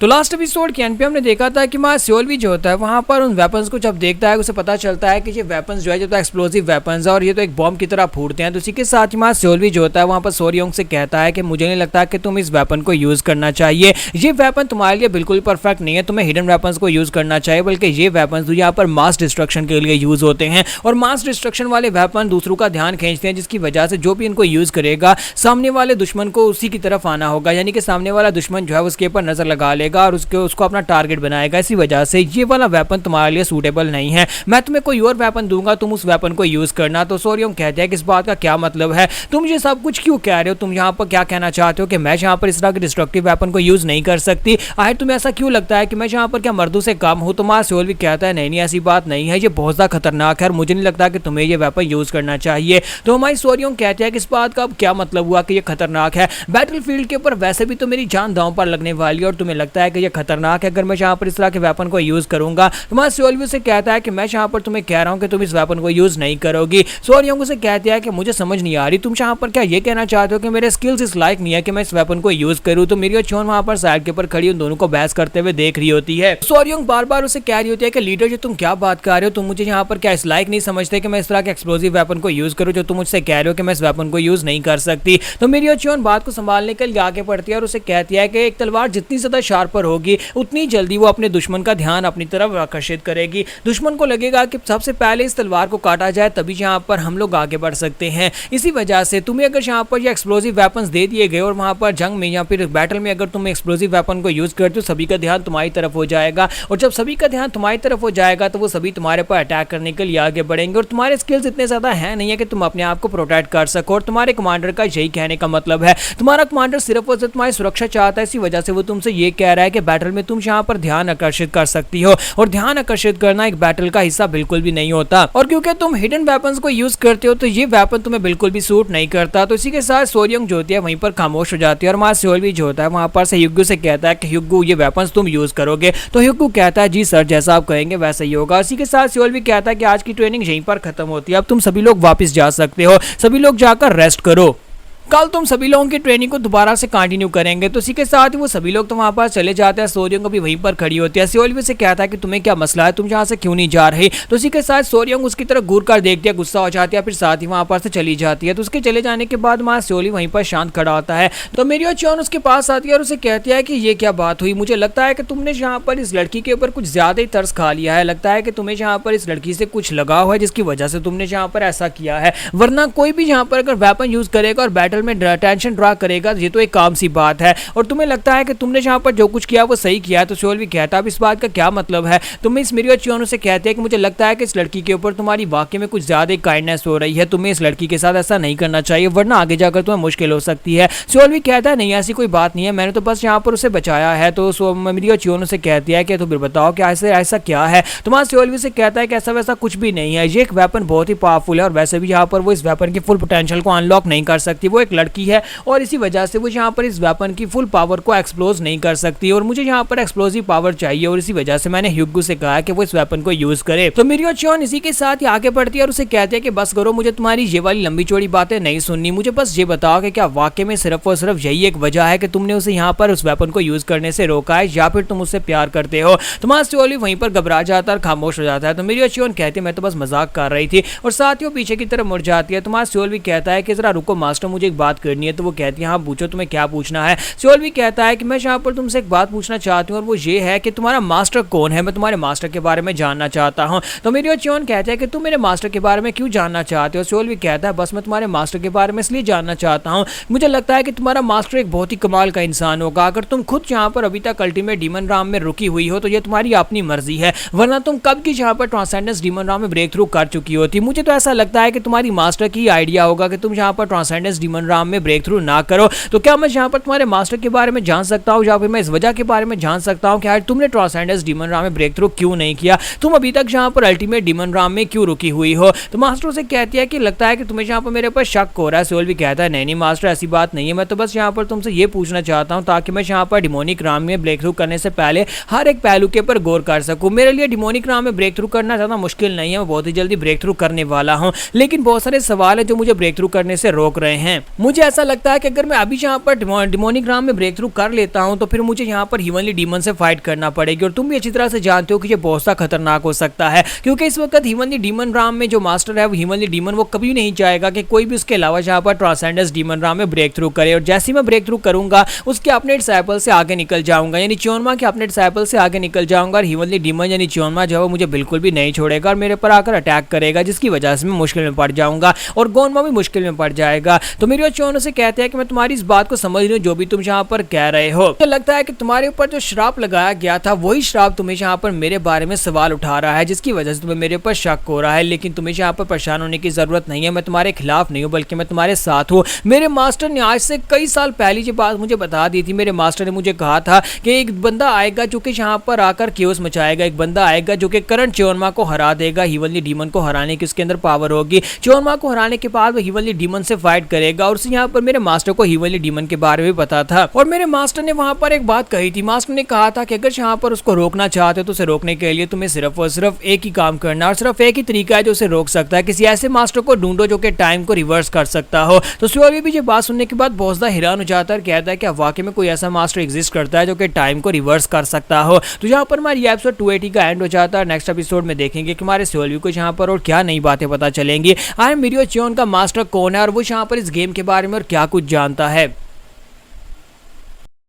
तो last episode के and पे हमने देखा था कि माँ सियोलवी जो होता है वहाँ पर उन वेपन्स को जब देखता है उसे पता चलता है कि ये वेपन्स जो है तो एक्सप्लोसिव वेपन्स है और ये तो एक बॉम्ब की तरह फूटते हैं। तो इसी के साथ ही माँ सियोलवी जो होता है वहाँ पर सोरियोंग से कहता है कि मुझे नहीं लगता कि तुम इस वेपन को यूज करना चाहिए, ये वेपन तुम्हारे लिए बिल्कुल परफेक्ट नहीं है, तुम्हें हिडन वेपन्स को यूज करना चाहिए, बल्कि ये वेपन्स यहाँ पर मास डिस्ट्रक्शन के लिए यूज होते हैं और मास डिस्ट्रक्शन वाले वेपन दूसरों का ध्यान खींचते हैं, जिसकी वजह से जो भी इनको यूज करेगा सामने वाले दुश्मन को उसी की तरफ आना होगा, यानी कि सामने वाला दुश्मन जो है उसके ऊपर नजर लगा लेगा और उसको अपना टारगेट बनाएगा। इसी वजह से ये वाला वेपन तुम्हारे लिए सूटेबल नहीं है, मैं तुम्हें कोई और वेपन दूंगा, तुम उस वेपन को यूज करना। तो सोरियोंग कहते हैं कि इस बात का क्या मतलब है, तुम ये सब कुछ क्यों कह रहे हो, तुम यहाँ पर क्या कहना चाहते हो कि मैं यहाँ पर इस तरह के डिस्ट्रक्टिव वेपन को यूज नहीं कर सकती, आखिर तुम्हें ऐसा क्यों लगता है कि मैं यहाँ पर क्या मर्दों से कम हूँ। तो माँ सियोलवी कहता है नहीं ऐसी बात नहीं है, ये बहुत ज्यादा खतरनाक है और मुझे नहीं लगता कि तुम्हें ये वेपन यूज करना चाहिए। तो हमारी सोरियोंग कहते हैं कि इस बात का क्या मतलब हुआ कि ये खतरनाक है, बैटलफील्ड के ऊपर वैसे भी तो मेरी जान दांव पर लगने वाली है और तुम्हें लगता है कि ये खतरनाक है अगर मैं यहाँ पर इस तरह के वेपन को यूज करूंगा। तो माँ सियोलवी से कहता है कि मैं यहाँ पर तुम्हें कह रहा हूँ कि तुम इस वेपन को यूज नहीं करोगी। सोरियोंग से कहती है कि मुझे समझ नहीं आ रही, तुम यहाँ पर क्या ये कहना चाहते हो कि मेरे स्किल्स इस लायक नहीं है कि मैं इस वेपन को यूज करूँ। तो मेरी चोन वहाँ पर साइड के ऊपर खड़ी उन दोनों को बहस करते हुए देख रही होती है। सोरियोंग बार बार उसे कह रही होती है कि लीडर जी तुम क्या बात कर रहे हो, तुम मुझे यहाँ पर क्या इस लायक नहीं समझते कि मैं इस तरह के एक्सप्लोसिव वेपन को यूज करूँ, जो तुम मुझसे कह रहे हो कि मैं इस वेपन को यूज नहीं कर सकती। तो मेरी चोन बात को संभालने के लिए आगे बढ़ती है और उसे कहती है कि एक तलवार जितनी ज्यादा शार्पर होगी उतनी जल्दी वो अपने दुश्मन का ध्यान अपनी तरफ आकर्षित करेगी, दुश्मन को लगेगा कि सबसे पहले इस तलवार को काटा जाए तभी यहाँ पर हम लोग आगे बढ़ सकते हैं। इसी वजह से तुम्हें अगर यहाँ पर ये एक्सप्लोसिव वेपन्स दे दिए गए और वहाँ पर जंग में या फिर बैटल में अगर तुम एक्सप्लोसिव वेपन को यूज करते हो सभी का ध्यान तुम्हारी तरफ हो जाएगा और जब सभी का ध्यान तुम्हारी तरफ हो जाएगा तो वो सभी तुम्हारे पर अटैक करने के लिए आगे बढ़ेंगे और तुम्हारे स्किल्स इतने ज्यादा है नहीं है कि तुम अपने आप को प्रोटेक्ट कर सको। और तुम्हारे कमांडर का यही कहने का मतलब है, तुम्हारा कमांडर सिर्फ और सिर्फ तुम्हारी सुरक्षा चाहता है, इसी वजह से वो तुमसे ये कह रहा है कि बैटल में तुम यहाँ पर ध्यान आकर्षित कर सकती हो और ध्यान आकर्षित करना एक बैटल का हिस्सा बिल्कुल भी नहीं होता और क्योंकि तुम हिडन वेपन्स को यूज करते हो तो ये वेपन तुम्हें बिल्कुल भी सूट नहीं करता। तो इसी के साथ सोरियोंग जो होती है वहीं पर खामोश हो जाती है और माँ सियोलवी जो होता है वहां पर से ह्यूगो से कहता है कि ह्यूगो ये वेपन्स तुम यूज करोगे। तो ह्यूगो कहता है जी सर, जैसा आप कहेंगे वैसा ही होगा। इसी के साथ सियोलवी कहता है कि आज की ट्रेनिंग यहीं पर खत्म होती है, अब तुम सभी लोग वापस जा सकते हो, सभी लोग जाकर रेस्ट करो, कल तुम सभी लोगों की ट्रेनिंग को दोबारा से कंटिन्यू करेंगे। तो इसी के साथ ही वो सभी लोग तो वहां पर चले जाते हैं, सोरियोंग भी वहीं पर खड़ी होती है। सियोलवी से कहता है कि तुम्हें क्या मसला है, तुम यहाँ से क्यों नहीं जा रहे। तो इसी के साथ सोरियोंग उसकी तरफ घूर कर देखती है, गुस्सा हो जाती है, फिर साथ ही वहां पर से चली जाती है। तो उसके चले जाने के बाद माँ सियोलवी वहीं पर शांत खड़ा होता है। तो मेरी चौन उसके पास आती है और उसे कहती है कि ये क्या बात हुई, मुझे लगता है कि तुमने यहाँ पर इस लड़की के ऊपर कुछ ज्यादा ही तरस खा लिया है, लगता है कि तुम्हें यहाँ पर इस लड़की से कुछ लगा हुआ है जिसकी वजह से तुमने यहाँ पर ऐसा किया है, वरना कोई भी यहाँ पर अगर वेपन यूज करेगा और बैटल में टेंशन ड्रा करेगा ये तो एक काम सी बात है और तुम्हें लगता है कि तुमने यहाँ पर जो कुछ किया वो सही किया है। तो सियोलवी कहता है अब इस बात का क्या मतलब है। तो मिस मिरियो चियोन से कहते हैं कि मुझे लगता है कि इस लड़की के ऊपर तुम्हारी वाकई में कुछ ज्यादा काइंडनेस हो रही है, तुम्हें इस लड़की के साथ ऐसा नहीं करना चाहिए वरना आगे जाकर तुम्हें मुश्किल हो सकती है। सियोलवी कहता है नहीं ऐसी कोई बात नहीं है, मैंने तो बस यहाँ पर उसे बचाया है। तो मिरियो चियोन से कहती है कि तो फिर बताओ कि ऐसा क्या है। तो सियोलवी से कहता है कि ऐसा वैसा कुछ भी नहीं है, ये एक वेपन बहुत ही पावरफुल है और वैसे भी यहाँ पर वो इस वेपन की फुल पोटेंशियल को अनलॉक नहीं कर सकती, वो एक लड़की है और इसी वजह से वो यहाँ पर इस वेपन की फुल पावर को एक्सप्लोज नहीं कर सकती और मुझे यहाँ पर एक्सप्लोसिव पावर चाहिए और इसी वजह से मैंने ह्यूगो से कहा कि वो इस वेपन को यूज करे। तो मिरियो चियोन इसी के साथ ही आगे बढ़ती है और उसे कहते हैं कि बस करो, मुझे तुम्हारी ये वाली लंबी चौड़ी बातें नहीं सुननी, मुझे बस ये बताओ कि क्या वाकई में सिर्फ और सिर्फ यही एक वजह है कि तुमने उसे यहाँ पर उस वेपन को यूज करने से रोका है या फिर तुम उससे प्यार करते हो। तो सियोलवी वहीं पर घबरा जाता है और खामोश हो जाता है। तो मिरियो चियोन कहती है मैं तो बस मजाक कर रही थी और साथ ही वो पीछे की तरफ मुड़ जाती है। तो सियोलवी कहता है कि जरा रुको मास्टर, मुझे एक बात करनी है। तो वो कहती है हाँ पूछो, तुम्हें क्या पूछना है। सियोलवी कहता है कि मैं यहाँ पर तुमसे एक बात पूछना चाहती हूँ और वो ये है कि तुम्हारा मास्टर कौन है, मैं तुम्हारे मास्टर के बारे में जानना चाहता हूँ। तो मिरियो चियोन कहता है कि तुम मेरे मास्टर के बारे में क्यों जानना चाहते हो। सियोलवी कहता है बस मैं तुम्हारे मास्टर के बारे में इसलिए जानना चाहता हूँ, मुझे लगता है कि तुम्हारा मास्टर एक बहुत ही कमाल का इंसान होगा, अगर तुम खुद यहाँ पर अभी तक अल्टीमेट डीमन राम में रुकी हुई हो तो ये तुम्हारी अपनी मर्जी है, वरना तुम कब की यहाँ पर ट्रांसेंडेंस डीमन राम में ब्रेक थ्रू कर चुकी होती। मुझे तो ऐसा लगता है कि तुम्हारी मास्टर की आइडिया होगा कि तुम यहाँ पर ट्रांसेंडेंस डीमन राम में ब्रेक थ्रू ना करो। तो क्या मैं यहाँ पर तुम्हारे मास्टर के बारे में जान सकता हूँ या फिर मैं इस वजह के बारे में जान सकता हूँ कि यार तुमने ट्रांसेंडेंस डीमन राम में ब्रेक थ्रू क्यों नहीं किया, तुम अभी तक यहाँ पर अल्टीमेट डीमन राम में क्यों रुकी हुई हो। तो मास्टर से कहती है कि लगता है कि तुम्हें यहाँ पर मेरे ऊपर शक हो रहा है। सियोलवी कहता है नहीं मास्टर ऐसी बात नहीं है, मैं तो बस यहाँ पर तुमसे ये पूछना चाहता हूँ ताकि मैं यहाँ पर डिमोनिक राम में ब्रेक थ्रू करने से पहले हर एक पहलू के ऊपर गौर कर सकूँ। मेरे लिए डिमोनिक राम में ब्रेक थ्रू करना ज्यादा मुश्किल नहीं है, मैं बहुत ही जल्दी ब्रेक थ्रू करने वाला हूँ, लेकिन बहुत सारे सवाल है जो मुझे ब्रेक थ्रू करने से रोक रहे हैं। मुझे ऐसा लगता है कि अगर मैं अभी यहाँ पर डिमोनिक राम में ब्रेक थ्रू कर लेता हूँ तो फिर मुझे यहाँ पर ह्यूमनली डीमन से फाइट करना पड़ेगी, और तुम भी अच्छी तरह से जानते हो कि ये बहुत सा खतरनाक हो सकता है, क्योंकि इस वक्त ह्यूमनली डीमन राम में जो मास्टर है वो ह्यूमनली डीमन वो कभी नहीं चाहेगा कि कोई भी उसके अलावा यहाँ पर ट्रांसेंडेंस डीमन राम में ब्रेक थ्रू करे। और जैसे ही मैं ब्रेक थ्रू करूंगा उसके अपने डिसाइपल से आगे निकल जाऊंगा, यानी च्योनमा के अपने डिसाइपल से आगे निकल जाऊंगा, और ह्यूमनली डीमन यानी च्योनमा जो है मुझे बिल्कुल भी नहीं छोड़ेगा और मेरे पर आकर अटैक करेगा, जिसकी वजह से मैं मुश्किल में पड़ जाऊंगा और गोनमा भी मुश्किल में पड़ जाएगा। तो मेरी और च्योनो से कहते हैं कि मैं तुम्हारी इस बात को समझ रही हूँ जो भी तुम यहाँ पर कह रहे हो। तो लगता है कि तुम्हारे ऊपर जो श्राप लगाया गया था वही श्राप तुम्हें यहाँ पर मेरे बारे में सवाल उठा रहा है, जिसकी वजह से तुम्हें मेरे ऊपर शक हो रहा है। लेकिन तुम्हें यहाँ पर परेशान होने की जरूरत नहीं है, मैं तुम्हारे खिलाफ नहीं हूँ बल्कि मैं तुम्हारे साथ हूँ। मेरे मास्टर ने आज से कई साल पहले ये बात मुझे बता दी थी। मेरे मास्टर ने मुझे कहा था कि एक बंदा आएगा जो कि यहाँ पर आकर केओस मचाएगा, एक बंदा आएगा जो कि करंट च्योनमा को हरा देगा, ह्यूमनली डीमन को हराने की उसके अंदर पावर होगी। च्योनमा को हराने के बाद वो ह्यूमनली डीमन से फाइट करेगा, और यहाँ पर मेरे मास्टर को ह्यूमनली डीमन के बारे में पता था। और मेरे मास्टर ने वहां पर एक बात कही थी, मास्टर ने कहा था कि अगर यहाँ पर उसको रोकना चाहते हो तो उसे रोकने के लिए तुम्हें सिर्फ और सिर्फ एक ही काम करना, और सिर्फ एक ही तरीका है जो उसे रोक सकता है। किसी ऐसे मास्टर को ढूंढो जो कि टाइम को रिवर्स कर सकता हो। तो स्योरवी भी ये बात सुनने के बाद बहुत ज्यादा हैरान हो जाता है, कहता है कि वाकई में कोई ऐसा मास्टर एग्जिस्ट करता है जो कि टाइम को रिवर्स कर सकता हो। तो यहाँ पर हमारी एपिसोड 280 का एंड हो जाता है। नेक्स्ट एपिसोड में देखेंगे कि हमारे स्योरवी को यहाँ पर और क्या नई बातें पता चलेंगी, आखिर मिरियो च्योन का मास्टर कौन है और वो यहाँ पर इस गेम के बारे में और क्या कुछ जानता है।